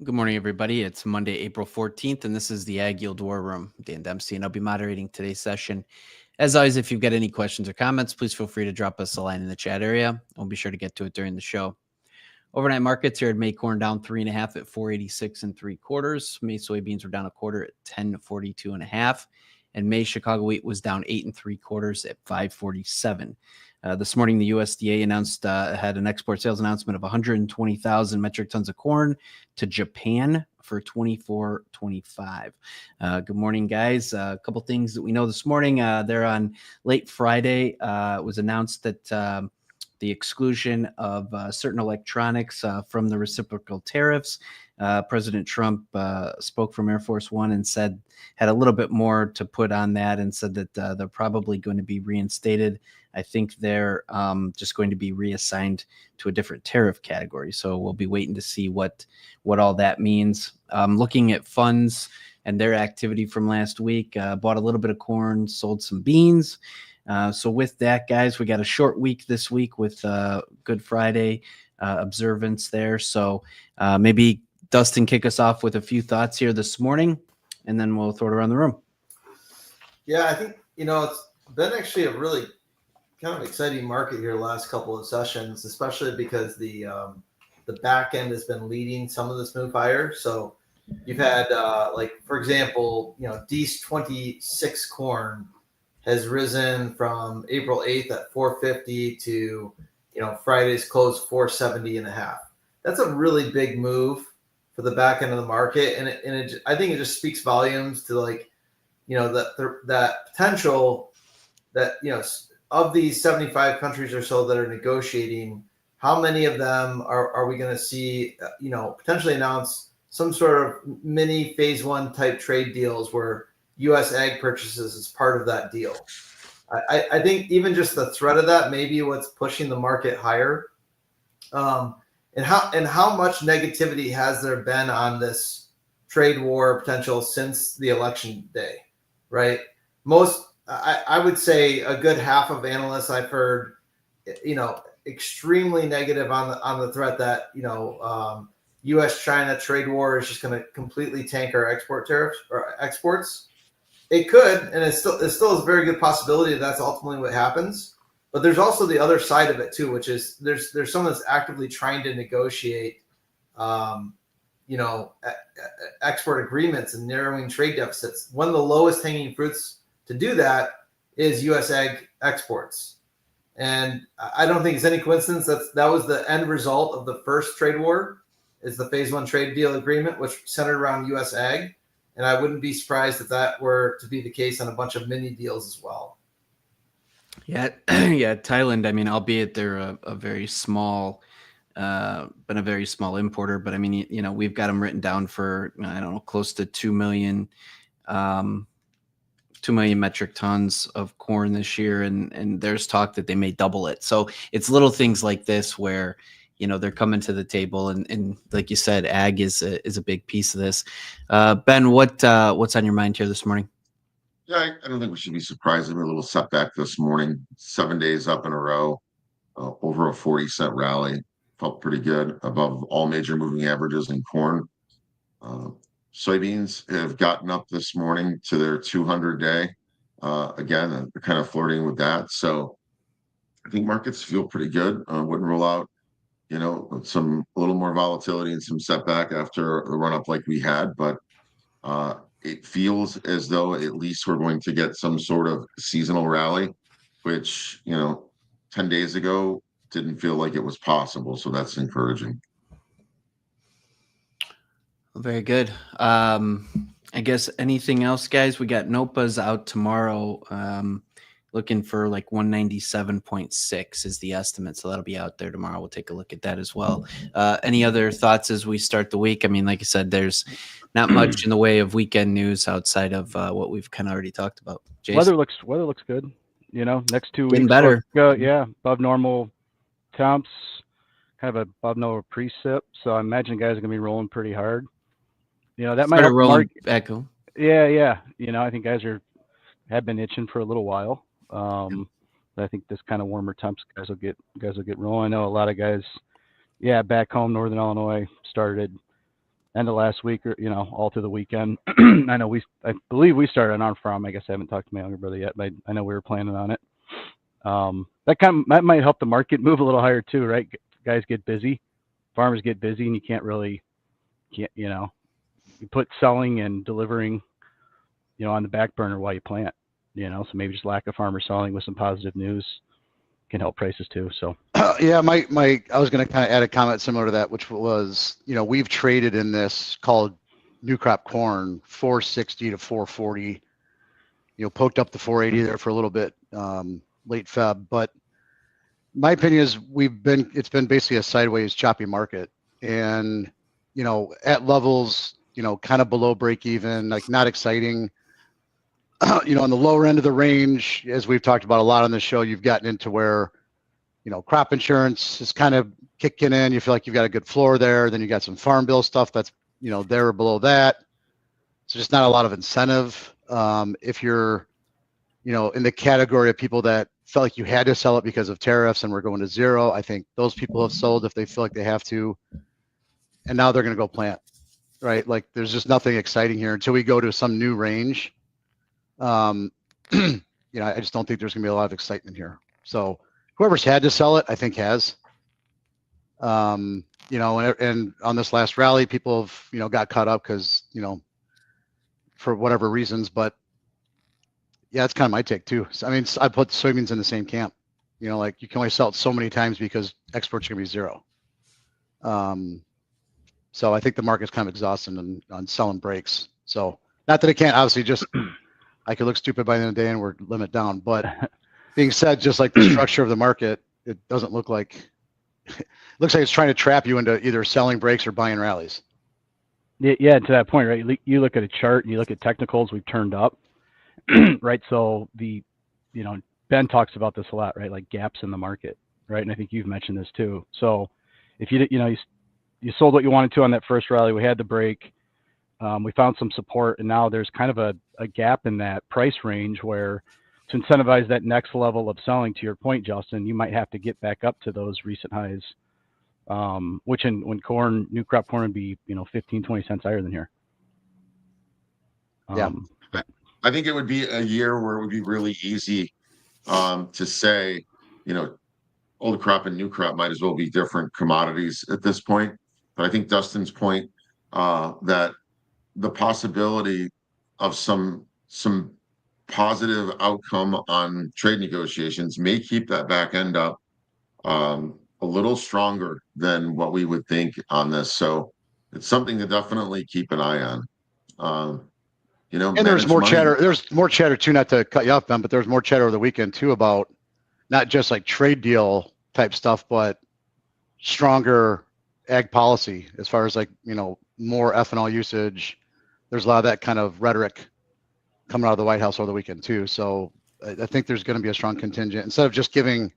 Good morning, everybody. It's Monday, April 14th, and this is the AgYield War Room. Dan Dempsey, and I'll be moderating today's session. As always, if you've got any questions or comments, please feel free to drop us a line in the chat area. We'll be sure to get to it during the show. Overnight markets here at May corn down 3.5 at 486 3/4. May soybeans were down a quarter at 1042.5, and May Chicago wheat was down 8 3/4 at 547. This morning, the USDA had an export sales announcement of 120,000 metric tons of corn to Japan for 24-25. Good morning, guys. A couple things that we know this morning. There on late Friday, it was announced that the exclusion of certain electronics from the reciprocal tariffs. President Trump spoke from Air Force One and had a little bit more to put on that, and said that they're probably going to be reinstated. I think they're just going to be reassigned to a different tariff category. So we'll be waiting to see what all that means. Looking at funds and their activity from last week, bought a little bit of corn, sold some beans. So with that, guys, we got a short week this week with Good Friday observance there. So maybe Dustin, kick us off with a few thoughts here this morning, and then we'll throw it around the room. Yeah, I think, it's been actually a really kind of exciting market here the last couple of sessions, especially because the back end has been leading some of this move higher. So you've had, for example, D's 26 corn has risen from April 8th at 450 to, Friday's close 470.5. That's a really big move for the back end of the market. And I think it just speaks volumes to that potential that, of these 75 countries or so that are negotiating, how many of them are we going to see, potentially announce some sort of mini phase one type trade deals where U.S. ag purchases is part of that deal. I think even just the threat of that may be what's pushing the market higher. And how much negativity has there been on this trade war potential since the election day, right? I would say a good half of analysts I've heard, extremely negative on the threat that, U.S.-China trade war is just going to completely tank our export tariffs or exports. It could, and it still is a very good possibility that that's ultimately what happens. But there's also the other side of it too, which is there's someone that's actively trying to negotiate, export agreements and narrowing trade deficits. One of the lowest hanging fruits to do that is U.S. ag exports. And I don't think it's any coincidence that was the end result of the first trade war, is the phase one trade deal agreement, which centered around U.S. ag. And I wouldn't be surprised if that were to be the case on a bunch of mini deals as well. Yeah, yeah. Thailand, I mean, albeit they're a very small, been a very small importer, but I mean, we've got them written down for, I don't know, close to 2 million metric tons of corn this year, and there's talk that they may double it. So it's little things like this where they're coming to the table, and like you said, ag is a big piece of this. Ben, what's on your mind here this morning? Yeah, I don't think we should be surprised. A little setback this morning, 7 days up in a row, over a 40-cent rally. Felt pretty good, above all major moving averages in corn. Soybeans have gotten up this morning to their 200-day. Again, they're kind of flirting with that. So I think markets feel pretty good. Wouldn't rule out, a little more volatility and some setback after the run-up like we had. But it feels as though at least we're going to get some sort of seasonal rally, which, 10 days ago didn't feel like it was possible. So that's encouraging. Very good. I guess anything else, guys? We got NOPA's out tomorrow. Looking for like 197.6 is the estimate. So that'll be out there tomorrow. We'll take a look at that as well. Any other thoughts as we start the week? I mean, like I said, there's not much in the way of weekend news outside of what we've kind of already talked about. Jason? Weather looks good. Next 2 weeks. Getting better. Above normal temps, kind of above normal precip. So I imagine guys are going to be rolling pretty hard. That might roll back home. Yeah. I think guys have been itching for a little while. But I think this kind of warmer temps, guys will get rolling. I know a lot of guys, back home, Northern Illinois, started end of last week, or all through the weekend. I believe we started on our farm. I guess I haven't talked to my younger brother yet, but I know we were planning on it. That might help the market move a little higher too, right? Guys get busy, farmers get busy, and you put selling and delivering, on the back burner while you plant. So maybe just lack of farmer selling with some positive news can help prices too. So yeah, I was going to kind of add a comment similar to that, which was, we've traded in this called new crop corn 460 to 440. Poked up to 480 there for a little bit late Feb, but my opinion is it's been basically a sideways choppy market, and at levels kind of below break even, like not exciting. On the lower end of the range, as we've talked about a lot on the show, you've gotten into where crop insurance is kind of kicking in. You feel like you've got a good floor there. Then you got some farm bill stuff that's there or below that. So just not a lot of incentive. If you're in the category of people that felt like you had to sell it because of tariffs and we're going to zero, I think those people have sold if they feel like they have to, and now they're going to go plant, right? Like there's just nothing exciting here until we go to some new range. I just don't think there's going to be a lot of excitement here. So whoever's had to sell it, I think has. And on this last rally, people have got caught up because for whatever reasons, but yeah, that's kind of my take too. So, I mean, I put soybeans in the same camp. Like you can only sell it so many times because exports are going to be zero. So I think the market's kind of exhausted on selling breaks. So not that it can't, obviously, just I could look stupid by the end of the day and we're limit down. But being said, just like the structure of the market, it doesn't look like it looks like it's trying to trap you into either selling breaks or buying rallies. Yeah, to that point, right? You look at a chart and you look at technicals, we've turned up. Right, so Ben talks about this a lot, right? Like gaps in the market, right? And I think you've mentioned this too. So if you sold what you wanted to on that first rally, we had the break, we found some support, and now there's kind of a gap in that price range where to incentivize that next level of selling, to your point, Justin, you might have to get back up to those recent highs, which when new crop corn would be 15, 20 cents higher than here. Yeah. I think it would be a year where it would be really easy to say, old crop and new crop might as well be different commodities at this point. But I think Dustin's point that the possibility of some positive outcome on trade negotiations may keep that back end up a little stronger than what we would think on this. So it's something to definitely keep an eye on. And there's more chatter. There's more chatter too, not to cut you off, Ben, but there's more chatter over the weekend too about not just like trade deal type stuff, but stronger ag policy as far as like, more ethanol usage. There's a lot of that kind of rhetoric coming out of the White House over the weekend too. So I think there's going to be a strong contingent instead of just giving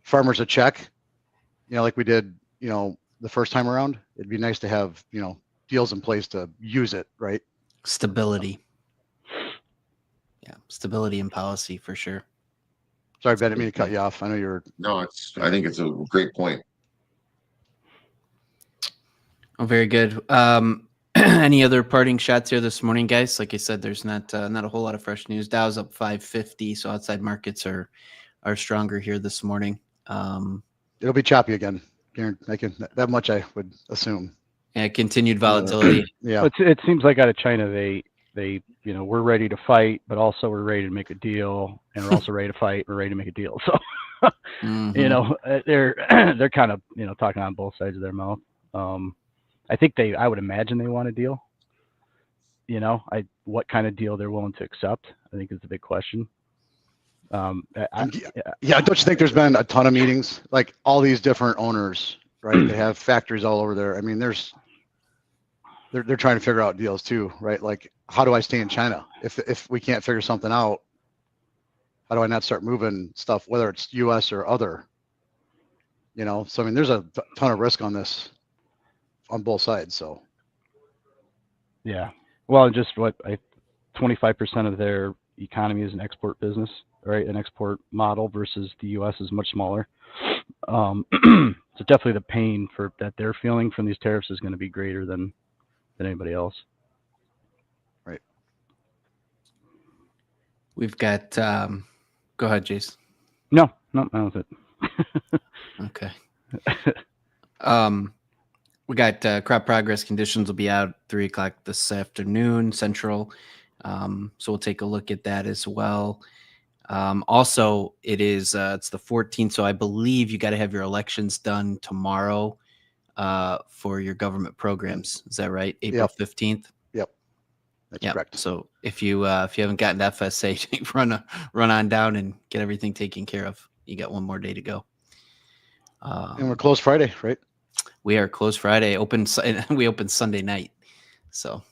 farmers a check, like we did, the first time around. It'd be nice to have, deals in place to use it, right? Stability. Yeah, stability in policy for sure. Sorry, Ben, I didn't mean to cut you off. I know you're. No, I think it's a great point. Oh, very good. Any other parting shots here this morning, guys? Like I said, there's not a whole lot of fresh news. Dow's up 550, so outside markets are stronger here this morning. It'll be choppy again. That much I would assume. Yeah, continued volatility. Yeah. It seems like out of China, they we're ready to fight, but also we're ready to make a deal, and we're also ready to fight. We're ready to make a deal. So, they're kind of talking on both sides of their mouth. I think I would imagine they want a deal. What kind of deal they're willing to accept, I think is the big question. Don't you think there's been a ton of meetings, like all these different owners, right? They have factories all over there. I mean, they're trying to figure out deals too, right? Like, how do I stay in China if we can't figure something out? How do I not start moving stuff, whether it's U.S. or other? So I mean, there's a ton of risk on this, on both sides. So yeah, well, just 25% of their economy is an export business, right? An export model versus the U.S. is much smaller. So definitely the pain that they're feeling from these tariffs is going to be greater than than anybody else. We've got, go ahead, Jace. No, that was it. Okay. We got crop progress conditions will be out 3:00 this afternoon Central. So we'll take a look at that as well. Also, it's the 14th, so I believe you got to have your elections done tomorrow for your government programs. Is that right? April 15th. That's correct. So if you haven't gotten to FSA, run on down and get everything taken care of. You got one more day to go. And we're closed Friday, right? We are closed Friday. We open Sunday night. So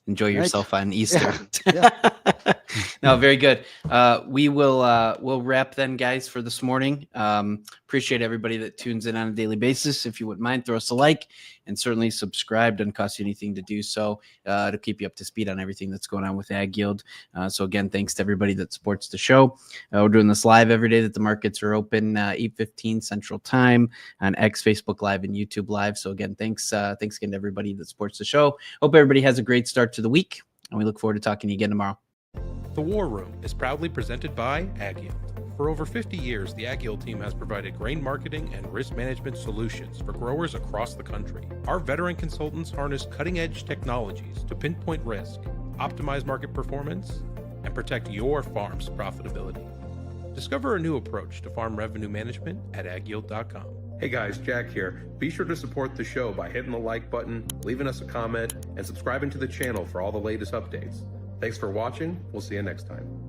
enjoy yourself on Easter. Yeah. No, very good. We'll wrap then, guys, for this morning. Appreciate everybody that tunes in on a daily basis. If you wouldn't mind, throw us a like and certainly subscribe. Doesn't cost you anything to do so to keep you up to speed on everything that's going on with AgYield. So again, thanks to everybody that supports the show. We're doing this live every day that the markets are open, 8:15 Central Time on X, Facebook Live, and YouTube Live. So again, thanks again to everybody that supports the show. Hope everybody has a great start to the week, and we look forward to talking to you again tomorrow. The War Room is proudly presented by AgYield. For over 50 years, the AgYield team has provided grain marketing and risk management solutions for growers across the country. Our veteran consultants harness cutting-edge technologies to pinpoint risk, optimize market performance, and protect your farm's profitability. Discover a new approach to farm revenue management at agyield.com. Hey guys, Jack here. Be sure to support the show by hitting the like button, leaving us a comment, and subscribing to the channel for all the latest updates. Thanks for watching. We'll see you next time.